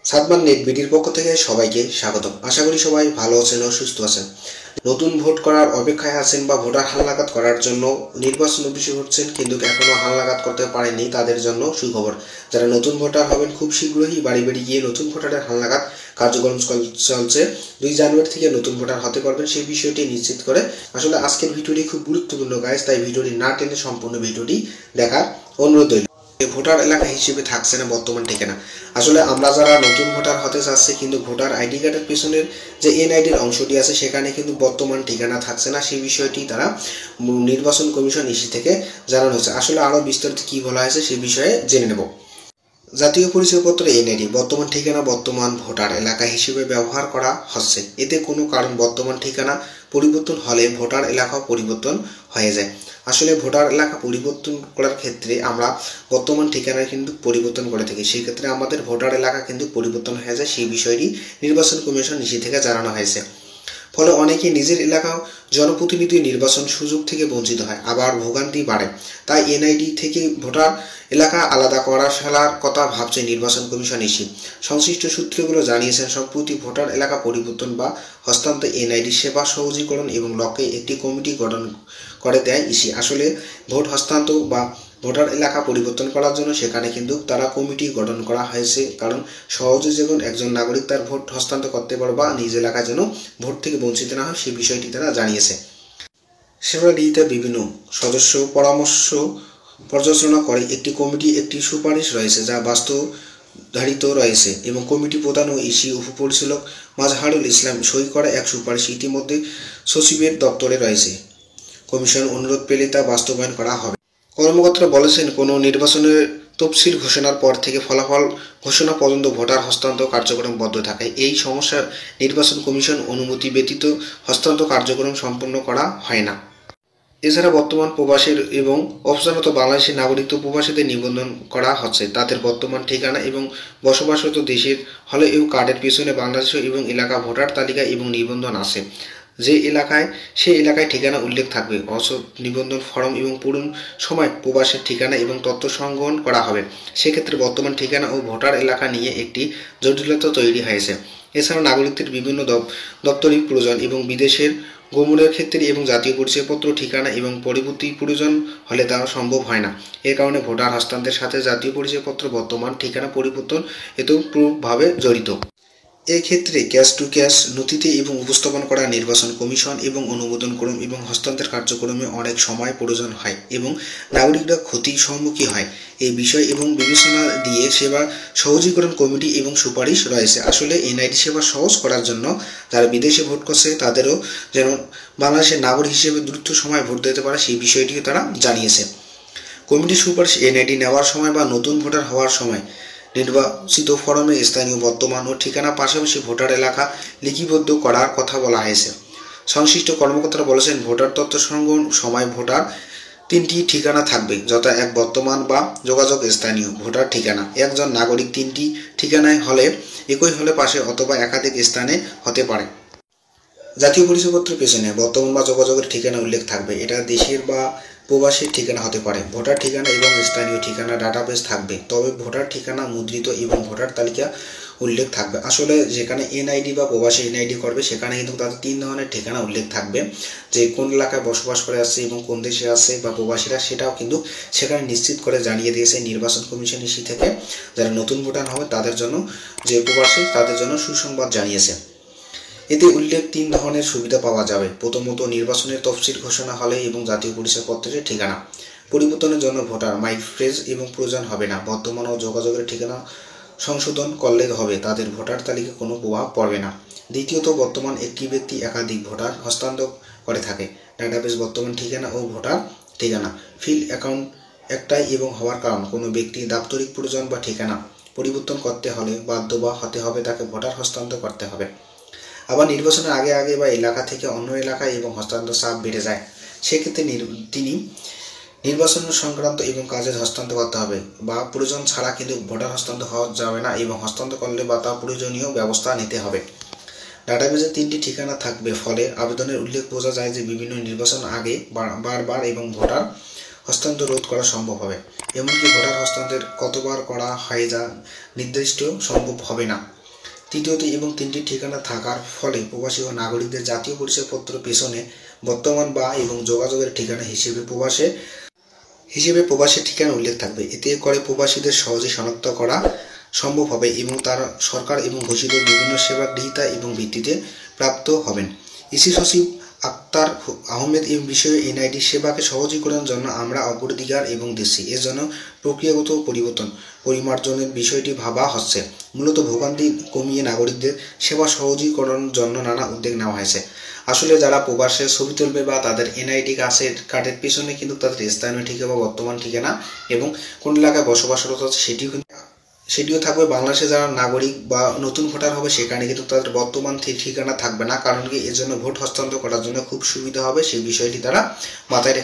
Sadman net বিডির পক্ষ থেকে সবাইকে স্বাগতম। আশা করি সবাই ভালো আছেন ও সুস্থ আছেন। নতুন ভোট করার অপেক্ষায় আছেন বা ভোটার হালনাগাদ করার জন্য নির্বাচন অফিসে ঘুরছেন কিন্তু এখনো হালনাগাদ করতে পারেননি, তাদের জন্য সুখবর। যারা নতুন ভোটার হবেন খুব শীঘ্রই বাড়ি বাড়ি গিয়ে নতুন ভোটারের হালনাগাদ কার্যক্রম চলছে। 2 জানুয়ারি থেকে নতুন ভোটার হতে পারবেন সেই বিষয়টি নিশ্চিত করে আসলে আজকের ভিডিওটি খুব গুরুত্বপূর্ণ গাইস, তাই ভিডিওটি না টেনে সম্পূর্ণ ভিডিওটি দেখার অনুরোধ রইল। ভোটার এলাকা হিসেবে থাকছে না বর্তমান ঠিকানা। আসলে আমরা যারা নতুন ভোটার হতে চাচ্ছি কিন্তু ভোটার আইডি কার্ডের পেছনের যে এনআইডির অংশটি আছে সেখানে কিন্তু বর্তমান ঠিকানা থাকছে না, সেই বিষয়টি তারা নির্বাচন কমিশন ইসি থেকে জানানো হয়েছে। আসলে আরও বিস্তারিত কি বলা হয়েছে সে বিষয়ে জেনে নেব। জাতীয় পরিচয়পত্র এনআইডি বর্তমান ঠিকানা বর্তমান ভোটার এলাকা হিসেবে ব্যবহার করা হচ্ছে। এতে কোনো কারণ বর্তমান ঠিকানা পরিবর্তন হলে ভোটার এলাকাও পরিবর্তন হয়ে যায়। আসলে ভোটার এলাকা পরিবর্তন করার ক্ষেত্রে আমরা বর্তমান ঠিকানা কিন্তু পরিবর্তন করে থাকি, সেই ক্ষেত্রে আমাদের ভোটার এলাকা কিন্তু পরিবর্তন হয়ে যায়, সেই বিষয়টি নির্বাচন কমিশন ইসি থেকে জানানো হয়েছে। ফলে অনেকেই নিজের এলাকাও জনপ্রতিনিধি নির্বাচন সুযোগ থেকে বঞ্চিত হয়, আবার ভোগান্তি বাড়ে। তাই এনআইডি থেকে ভোটার এলাকা আলাদা করা ফেলার কথা ভাবছে নির্বাচন কমিশন ইসি। সংশ্লিষ্ট সূত্রগুলো জানিয়েছেন সম্প্রতি ভোটার এলাকা পরিবর্তন বা হস্তান্তর এনআইডি সেবা সহজীকরণ এবং লক্ষ্যে একটি কমিটি গঠন করে দেয় ইসি। আসলে ভোট হস্তান্তর বা ভোটার এলাকা পরিবর্তন করার জন্য সেখানে কিন্তু তারা কমিটি গঠন করা হয়েছে, কারণ সহজে যেমন একজন নাগরিক তার ভোট হস্তান্তর করতে পারে বা নিজ এলাকায় যেন ভোট থেকে বঞ্চিত না হয় সেই বিষয়টি তারা জানিয়েছে। সেবা দিতে বিভিন্ন সদস্য পরামর্শ পর্যালোচনা করে একটি কমিটি একটি সুপারিশ রয়েছে যা বাস্তবায়িত রয়েছে এবং কমিটি প্রধান ও ইসি উপপরিচালক মাজহারুল ইসলাম সই করা এক সুপারিশ ইতিমধ্যে সচিবের দপ্তরে রয়েছে। কমিশন অনুরোধ পেলে তা বাস্তবায়ন করা হবে। কর্মকর্তারা বলেছেন, কোনো নির্বাচনের তফসিল ঘোষণার পর থেকে ফলাফল ঘোষণা পর্যন্ত ভোটার হস্তান্তর কার্যক্রম বন্ধ থাকে। এই সমস্যা নির্বাচন কমিশন অনুমতি ব্যতীত হস্তান্তর কার্যক্রম সম্পন্ন করা হয় না। এছাড়া বর্তমান প্রবাসীর এবং অবস্থানরত বাংলাদেশি নাগরিকত্ব প্রবাসীদের নিবন্ধন করা হচ্ছে। তাদের বর্তমান ঠিকানা এবং বসবাসরত দেশের হলে এই কার্ডের পিছনে বাংলাদেশ এবং এলাকা ভোটার তালিকা এবং নিবন্ধন আছে। যে এলাকায় সেই এলাকায় ঠিকানা উল্লেখ থাকবে। নিবন্ধন ফর্ম এবং পূরণ সময় প্রবাসের ঠিকানা এবং তথ্য সংগ্রহণ করা হবে। সেক্ষেত্রে বর্তমান ঠিকানা ও ভোটার এলাকা নিয়ে একটি জটিলতা তৈরি হয়েছে। এছাড়া নাগরিকদের বিভিন্ন দপ্তরিক প্রয়োজন এবং বিদেশের গমনের ক্ষেত্রে এবং জাতীয় পরিচয়পত্র ঠিকানা এবং পরবর্তী প্রয়োজন হলে তা সম্ভব হয় না। এ কারণে ভোটার হস্তান্তরের সাথে জাতীয় পরিচয়পত্র বর্তমান ঠিকানা পরিবর্তন এতপ্রভাবে জড়িত। এক্ষেত্রে ক্যাশ টু ক্যাশ নথিতে এবং উপস্থাপন করা নির্বাচন কমিশন এবং অনুমোদনক্রম এবং হস্তান্তর কার্যক্রমে অনেক সময় প্রয়োজন হয় এবং নাগরিকরা ক্ষতির সম্মুখীন হয়। এই বিষয় এবং বিবেচনা দিয়ে সেবা সহজীকরণ কমিটি এবং সুপারিশ রয়েছে। আসলে এনআইডি সেবা সহজ করার জন্য যারা বিদেশে ভোট করছে তাদেরও যেন বাংলাদেশের নাগরিক হিসেবে দ্রুত সময় ভোট দিতে পারে সেই বিষয়টিও তারা জানিয়েছে। কমিটির সুপারিশ এনআইডি নেওয়ার সময় বা নতুন ভোটার হওয়ার সময় নির্বাচিত ফরমে স্থানীয় বর্তমান ও ঠিকানা পাশাপাশি ভোটার এলাকা লিপিবদ্ধ করার কথা বলা হয়েছে। সংশ্লিষ্ট কর্মকর্তারা বলেছেন, ভোটার তথ্য সংগ্রহণ সময় ভোটার 3টি ঠিকানা থাকবে, যথা এক বর্তমান বা যোগাযোগ স্থানীয় ভোটার ঠিকানা। একজন নাগরিক 3টি ঠিকানায় হলে একই হলে পাশে অথবা একাধিক স্থানে হতে পারে। জাতীয় পরিচয়পত্রের পেছনে বর্তমান বা যোগাযোগের ঠিকানা উল্লেখ থাকবে। এটা দেশের বা প্রবাসীর ঠিকানা হতে পারে। ভোটার ঠিকানা এবং স্থানীয় ঠিকানা ডাটাবেস থাকবে, তবে ভোটার ঠিকানা মুদ্রিত এবং ভোটার তালিকা উল্লেখ থাকবে। আসলে যেখানে এনআইডি বা প্রবাসী এনআইডি করবে সেখানে কিন্তু তাদের 3 ধরনের ঠিকানা উল্লেখ থাকবে, যে কোন এলাকায় বসবাস করে আসছে এবং কোন দেশে আছে বা প্রবাসীরা, সেটাও কিন্তু সেখানে নিশ্চিত করে জানিয়ে দিয়েছে নির্বাচন কমিশন ইসি থেকে। যারা নতুন ভোটার হবে তাদের জন্য, যে প্রবাসী তাদের জন্য সুসংবাদ জানিয়েছে। এতে উল্লেখ 3 ধরনের সুবিধা পাওয়া যাবে। প্রথমত, নির্বাচনের তফসিল ঘোষণা হলে এবং জাতীয় পরিচয়পত্রের ঠিকানা পরিবর্তনের জন্য ভোটার মাইফ্রেজ এবং প্রয়োজন হবে না। বর্তমান ও যোগাযোগের ঠিকানা সংশোধন করলে হবে, তাদের ভোটার তালিকায় কোনো প্রভাব পড়বে না। দ্বিতীয়ত, বর্তমান একটি ব্যক্তি একাধিক ভোটার হস্তান্তর করে থাকে। ডাটাবেস বর্তমান ঠিকানা ও ভোটার ঠিকানা ফিল্ড অ্যাকাউন্ট একটাই এবং হওয়ার কারণ কোনো ব্যক্তি দাপ্তরিক প্রয়োজন বা ঠিকানা পরিবর্তন করতে হলে বাধ্য বা হতে হবে তাকে ভোটার হস্তান্তর করতে হবে। আবার নির্বাচনের আগে বা এলাকা থেকে অন্য এলাকায় এবং হস্তান্তর চাপ বেড়ে যায়, সেক্ষেত্রে তিনি নির্বাচন সংক্রান্ত এবং কাজের হস্তান্তর করতে হবে বা প্রয়োজন ছাড়া কিন্তু ভোটার হস্তান্তর হওয়া যাবে না এবং হস্তান্তর করলে বা তা প্রয়োজনীয় ব্যবস্থা নিতে হবে। ডাটাবেজে 3টি ঠিকানা থাকবে, ফলে আবেদনের উল্লেখ বোঝা যায় যে বিভিন্ন নির্বাচন আগে বারবার এবং ভোটার হস্তান্তর রোধ করা সম্ভব হবে। এমনকি ভোটার হস্তান্তর কতবার করা হয় যা নির্দিষ্ট সম্ভব হবে না। তৃতীয়ত এবং 3টি ঠিকানা থাকার ফলে প্রবাসী ও নাগরিকদের জাতীয় পরিচয়পত্র পেছনে বর্তমান বা এবং যোগাযোগের ঠিকানা হিসেবে প্রবাসের ঠিকানা উল্লেখ থাকবে। এতে করে প্রবাসীদের সহজে শনাক্ত করা সম্ভব হবে এবং তারা সরকার এবং ঘোষিত বিভিন্ন সেবা গ্রহীতা এবং ভিত্তিতে প্রাপ্ত হবেন। ইসি সচিব আক্তার আহমেদ এই বিষয়ে এনআইডি সেবাকে সহজীকরণের জন্য আমরা অগ্রাধিকার এবং দিচ্ছি। এর জন্য প্রক্রিয়াগত পরিমার্জনের বিষয়টি ভাবা হচ্ছে। মূলত ভোগান্তি কমিয়ে নাগরিকদের সেবা সহজীকরণের জন্য নানা উদ্যোগ নেওয়া হয়েছে। আসলে যারা প্রবাসে ছবি তুলবে বা তাদের এনআইডি কার্ডের পিছনে কিন্তু তাদের স্থানীয় ঠিকানা বা বর্তমান ঠিকানা এবং কোন এলাকায় বসবাসরত আছে সেটিও থাকবে। বাংলাদেশে যারা নাগরিক বা নতুন ভোটার হবে সেখানে কিন্তু তাদের বর্তমান ঠিকানা থাকবে না, কারণ কি এর জন্য ভোট হস্তান্তর করার জন্য খুব সুবিধা হবে। সেই বিষয়টি তারা মাথায়